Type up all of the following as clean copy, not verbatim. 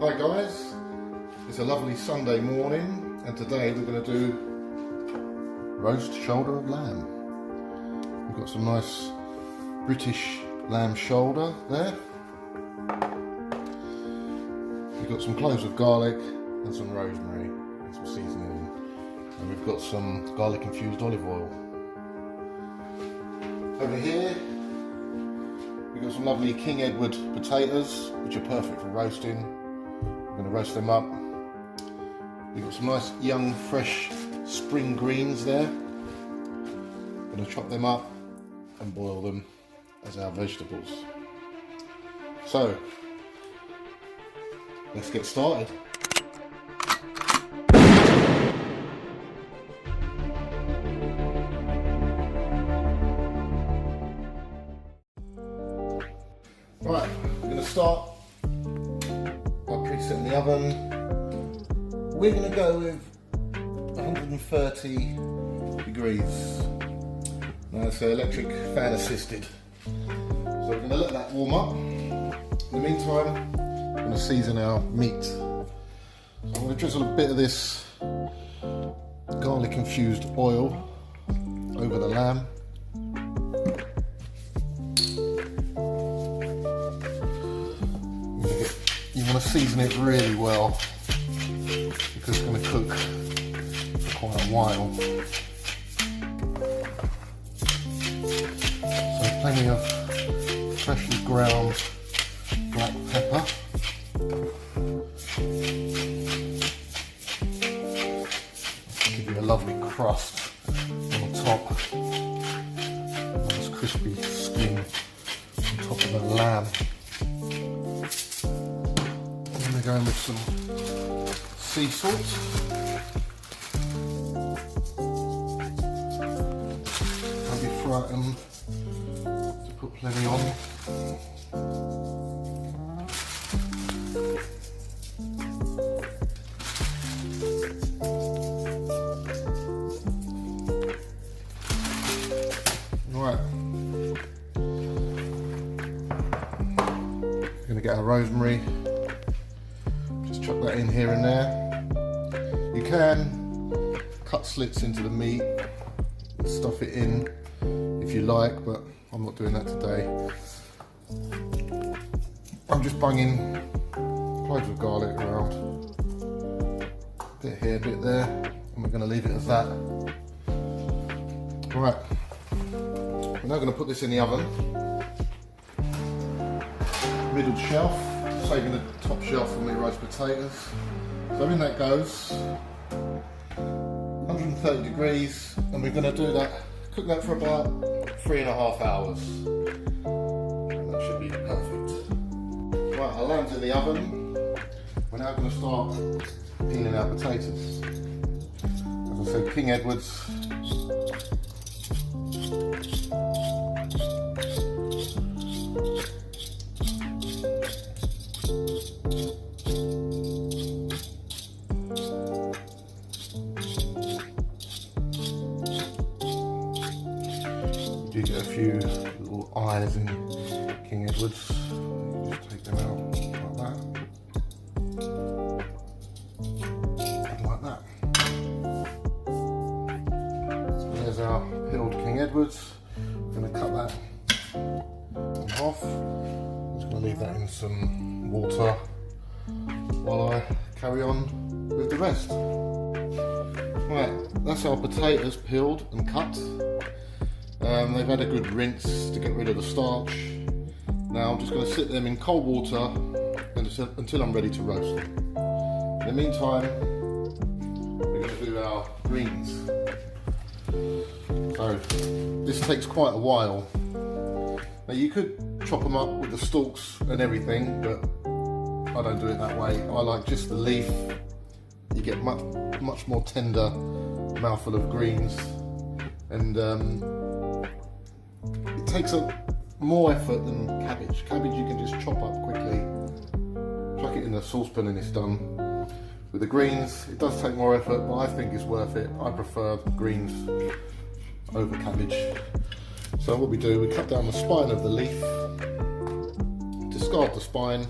Hi guys, it's a lovely Sunday morning and today we're going to do roast shoulder of lamb. We've got some nice British lamb shoulder there. We've got some cloves of garlic and some rosemary and some seasoning, and we've got some garlic infused olive oil. Over here we've got some lovely King Edward potatoes which are perfect for roasting. I'm going to roast them up. We've got some nice young fresh spring greens there. I'm going to chop them up and boil them as our vegetables. So let's get started. Right, we're going to start by presetting the oven. We're going to go with 130 degrees. Now it's electric fan assisted. So we're going to let that warm up. In the meantime, we're going to season our meat. So I'm going to drizzle a bit of this garlic infused oil over the lamb. You want to season it really well because it's going to cook for quite a while. So plenty of freshly ground black pepper. Give you a lovely crust on the top. Nice crispy skin on top of the lamb. Going with some sea salt. Don't be frightened to put plenty on. Right. We're going to get our rosemary. Chuck that in here and there. You can cut slits into the meat and stuff it in if you like, but I'm not doing that today. I'm just bunging cloves of garlic around. A bit here, a bit there, and we're going to leave it as that. Right, we're now going to put this in the oven. Middle shelf. Saving the top shelf for my roast potatoes. So in that goes 130 degrees, and we're going to do that, cook that for about 3.5 hours. And that should be perfect. Right, our lamb's in the oven. We're now going to start peeling our potatoes. As I said, King Edward's. You get a few little eyes in King Edward's. You just take them out like that. And like that. So there's our peeled King Edward's. I'm going to cut that in half. I'm just going to leave that in some water while I carry on with the rest. Right, that's our potatoes peeled and cut. They've had a good rinse to get rid of the starch. Now I'm just going to sit them in cold water until I'm ready to roast them. In the meantime, we're going to do our greens. So this takes quite a while. Now you could chop them up with the stalks and everything, but I don't do it that way. I like just the leaf. You get much more tender mouthful of greens, and it takes more effort than cabbage. Cabbage you can just chop up quickly, chuck it in the saucepan and it's done. With the greens, it does take more effort, but I think it's worth it. I prefer greens over cabbage. So what we do, we cut down the spine of the leaf, discard the spine.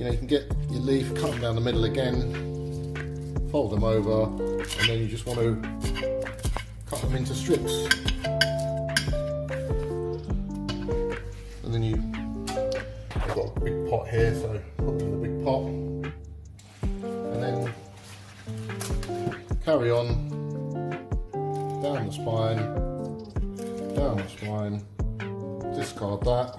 you know, you can get your leaf, cut them down the middle again, fold them over, and then you just want to cut them into strips. And then I've got a big pot here, so put them in the big pot, and then carry on down the spine, discard that.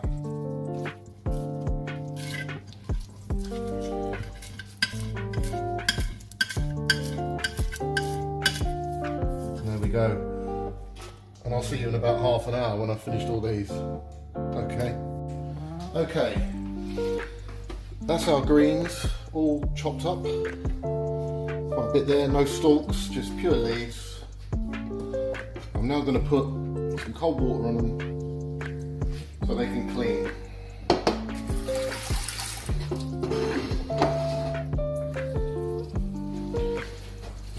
And there we go. And I'll see you in about half an hour when I've finished all these. Okay, that's our greens all chopped up. Quite a bit there, no stalks, just pure leaves. I'm now going to put some cold water on them so they can clean.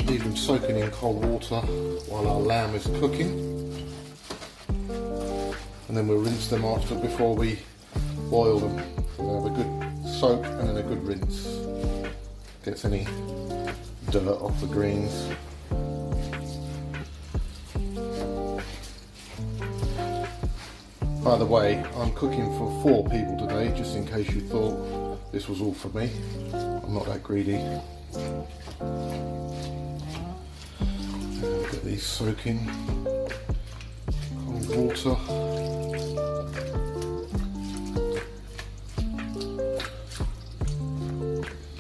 Leave them soaking in cold water while our lamb is cooking. And then we'll rinse them after before we boil them. So they have a good soak and then a good rinse. Gets any dirt off the greens. By the way, I'm cooking for 4 people today, just in case you thought this was all for me. I'm not that greedy. Get these soaking. Cold water.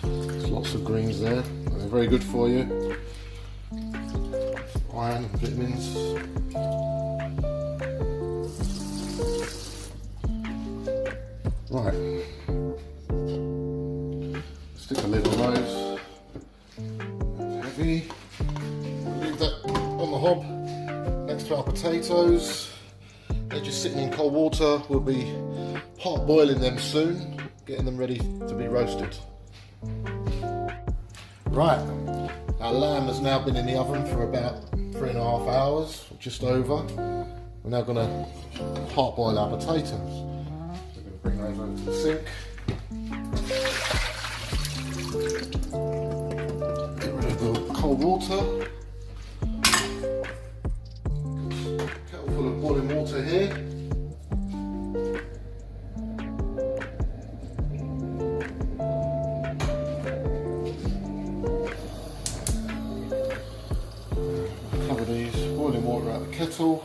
There's lots of greens there. They're very good for you. Iron, vitamins. Right, stick a lid on those. That's heavy. Leave that on the hob next to our potatoes. They're just sitting in cold water. We'll be hot boiling them soon, getting them ready to be roasted. Right, our lamb has now been in the oven for about 3.5 hours, just over. We're now going to hot boil our potatoes. Bring those over to the sink. Get rid of the cold water. Kettle full of boiling water here. Cover these, boiling water out of the kettle.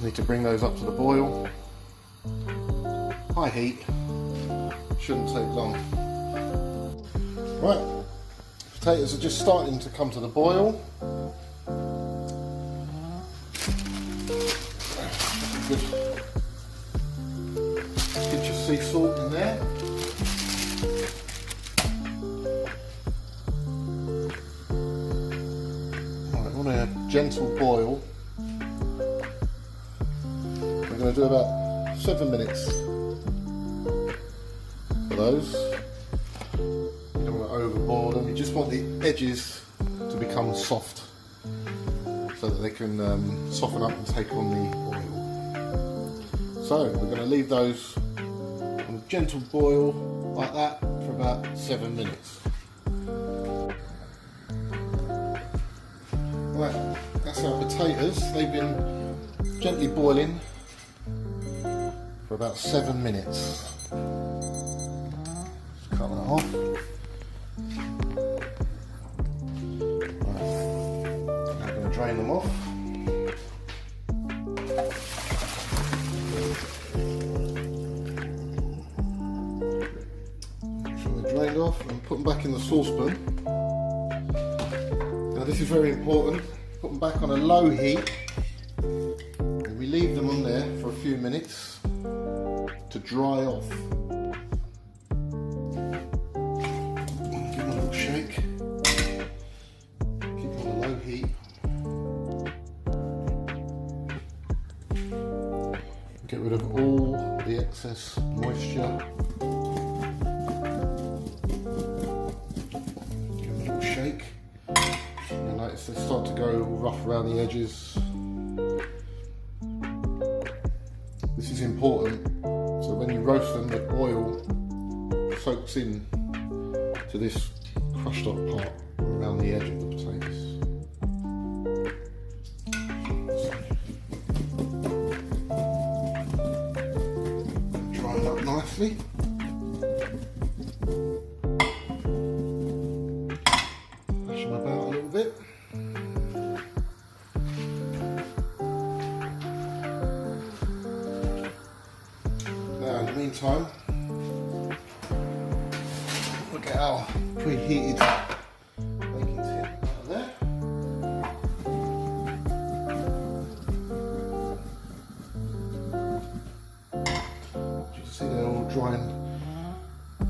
Need to bring those up to the boil. High heat, shouldn't take long. Right, potatoes are just starting to come to the boil. Good pinch of sea salt in there. Right, on a gentle boil. We're going to do about 7 minutes for those. You don't want to overboil them, you just want the edges to become soft so that they can soften up and take on the oil. So we're going to leave those on a gentle boil like that for about 7 minutes. Right, that's our potatoes. They've been gently boiling for about 7 minutes. Just cut that off. Right. I'm going to drain them off. Make sure they're drained off and put them back in the saucepan. Now this is very important. Put them back on a low heat. And we leave them on there for a few minutes to dry off. Give them a little shake. Keep them on a low heat. Get rid of all the excess moisture. Give them a little shake. shake. You'll notice they start to go rough around the edges. This is important, so when you roast them, the oil soaks in to this crushed up part around the edge of the potatoes. Dry it up nicely. Mash them about a little bit. Now in the meantime, look at our preheated baking tin out of there. Just see they're all drying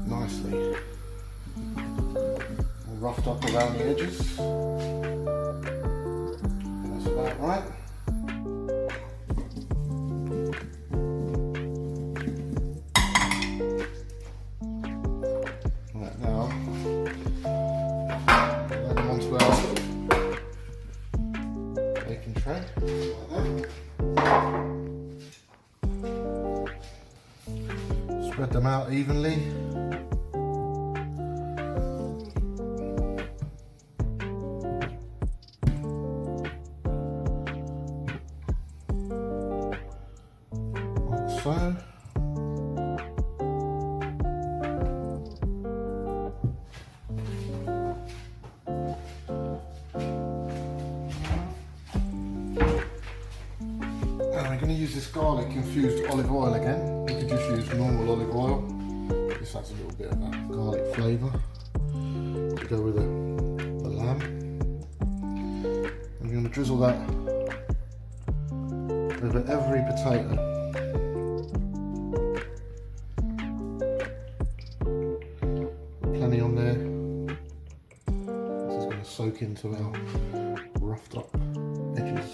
nicely. All roughed up around the edges. That's about right. Right now, add them onto our baking tray, like that. Spread them out evenly. Like so. We're going to use this garlic infused olive oil again. You could just use normal olive oil. This adds a little bit of that garlic flavour to go with the lamb. I'm going to drizzle that over every potato. Plenty on there. This is going to soak into our roughed up edges.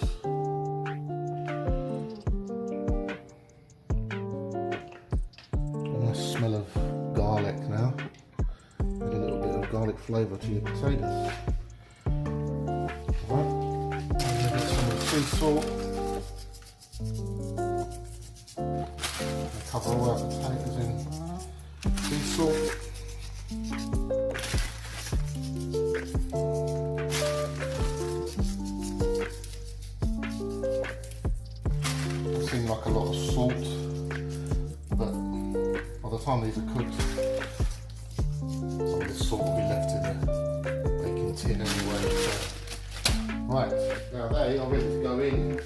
Smell of garlic now. Add a little bit of garlic flavour to your potatoes. Alright, I'm going to get some of the sea salt. Cover all our potatoes in sea salt. It seems like a lot of salt, but by the time these are cooked, some of this salt will be left in the baking tin anyway. So. Right, now they are ready to go in.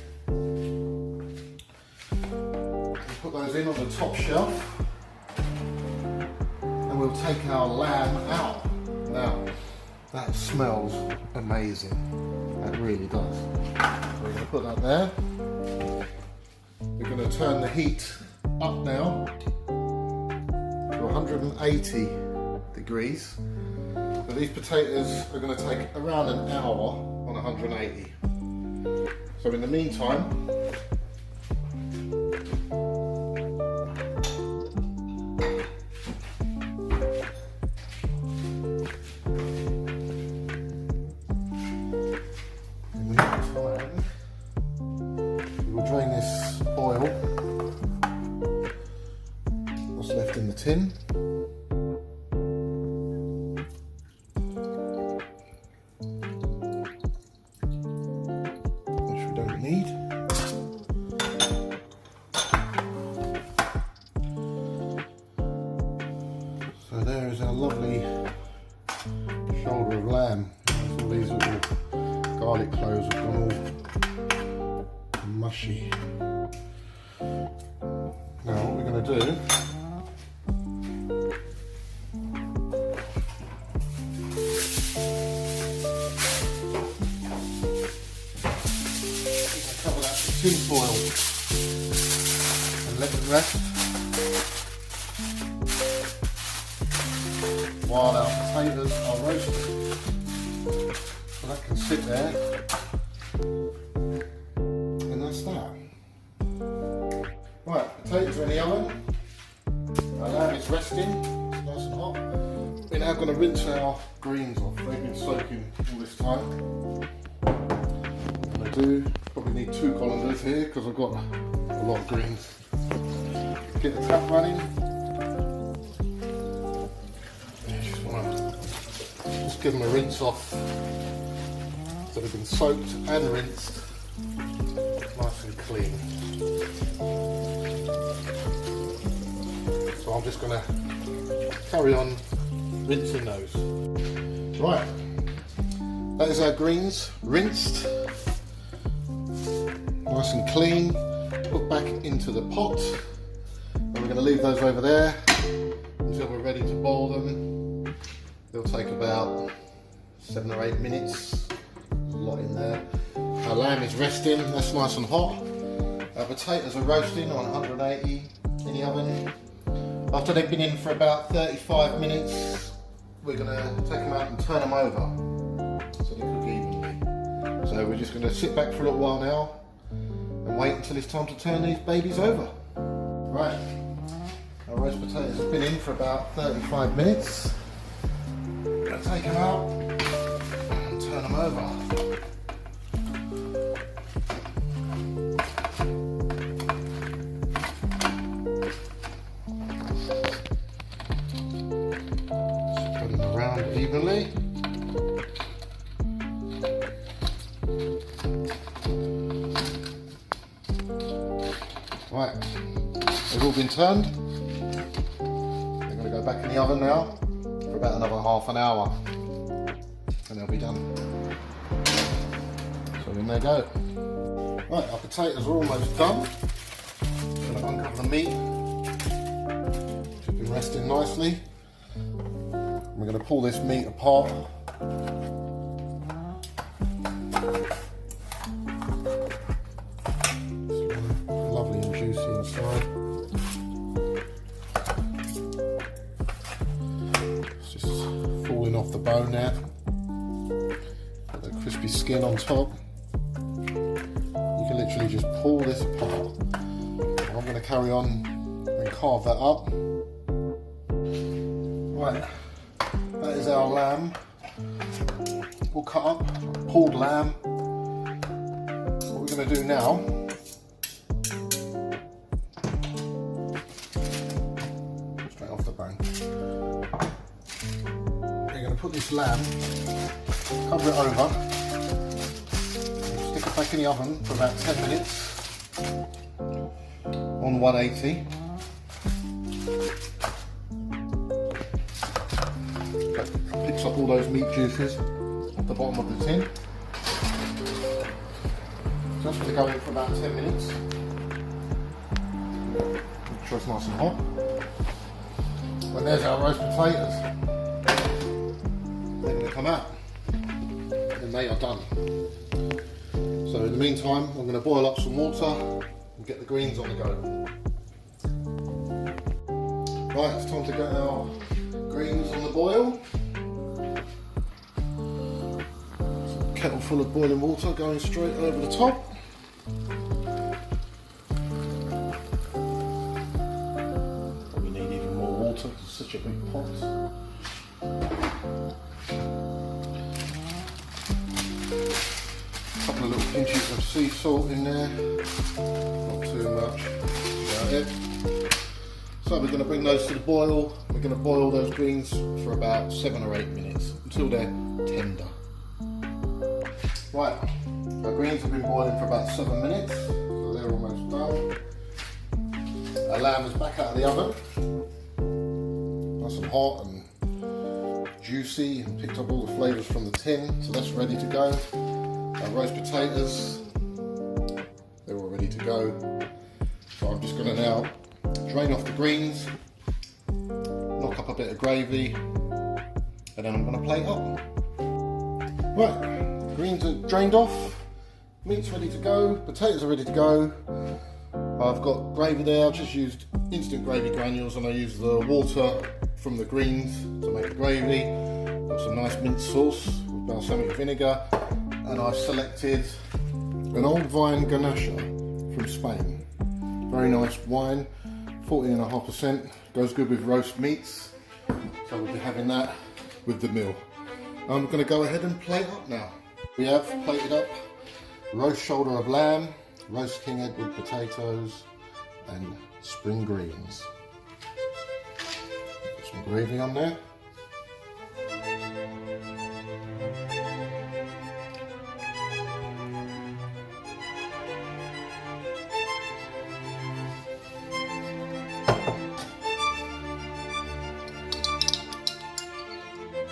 We'll put those in on the top shelf, and we'll take our lamb out. Now, that smells amazing. That really does. So we're going to put that there. We're going to turn the heat up now. 180 degrees. So these potatoes are going to take around an hour on 180. So in the meantime, we will drain this oil what's left in the tin. Which we don't need. So there is our lovely shoulder of lamb. All these little garlic cloves have gone all mushy. Now what we're going to do, cover that with tin foil and let it rest while our potatoes are roasting. So that can sit there, and that's that. Right, potatoes are in the oven. Our lamb is resting, it's nice and hot. In now going to rinse our greens off. They've been soaking all this time. And I do probably need 2 colanders here because I've got a lot of greens. Get the tap running. Just give them a rinse off so they've been soaked and rinsed nice and clean. So I'm just going to carry on rinsing those. Right, that is our greens rinsed, nice and clean, put back into the pot, and we're going to leave those over there until we're ready to boil them. They'll take about 7 or 8 minutes, a lot in there. Our lamb is resting, that's nice and hot. Our potatoes are roasting on 180 in the oven. After they've been in for about 35 minutes, we're going to take them out and turn them over so they cook evenly. So we're just going to sit back for a little while now and wait until it's time to turn these babies over. Right, our roast potatoes have been in for about 35 minutes. We're going to take them out and turn them over. Evenly. Right, they've all been turned. They're going to go back in the oven now for about another half an hour and they'll be done. So in they go. Right, our potatoes are almost done. I'm going to uncover the meat, which has been resting nicely. We're going to pull this meat apart. It's lovely and juicy inside. It's just falling off the bone now. Got the crispy skin on top. You can literally just pull this apart. I'm going to carry on and carve that up. Right. That is our lamb, all cut up, pulled lamb. What we're going to do now, straight off the bone, we're going to put this lamb, cover it over, stick it back in the oven for about 10 minutes on 180. Picks up all those meat juices at the bottom of the tin. So that's going to go in for about 10 minutes. Make sure it's nice and hot. When there's our roast potatoes, they're going to come out and they are done. So in the meantime, I'm going to boil up some water and get the greens on the go. Right, it's time to get our greens on the boil. Kettle full of boiling water going straight over the top. We need even more water because it's such a big pot. A couple of little pinches of sea salt in there, not too much, about it. So we're going to bring those to the boil. We're going to boil those greens for about 7 or 8 minutes until they're tender. Right, our greens have been boiling for about 7 minutes, so they're almost done. Our lamb is back out of the oven, nice and hot and juicy, and picked up all the flavours from the tin, so that's ready to go. Our roast potatoes, they're all ready to go. So I'm just going to now drain off the greens, knock up a bit of gravy, and then I'm going to plate up. Right. Greens are drained off, meat's ready to go, potatoes are ready to go. I've got gravy there. I've just used instant gravy granules and I use the water from the greens to make the gravy. Got some nice mint sauce with balsamic vinegar, and I've selected an old vine Garnacha from Spain. Very nice wine, 14.5%, goes good with roast meats. So we'll be having that with the meal. I'm going to go ahead and plate up now. We have plated up roast shoulder of lamb, roast King Edward potatoes and spring greens. Put some gravy on there.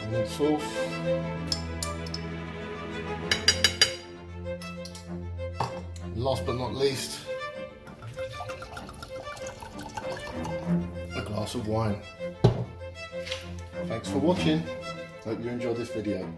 Onion sauce. Last but not least, a glass of wine. Thanks for watching. Hope you enjoyed this video.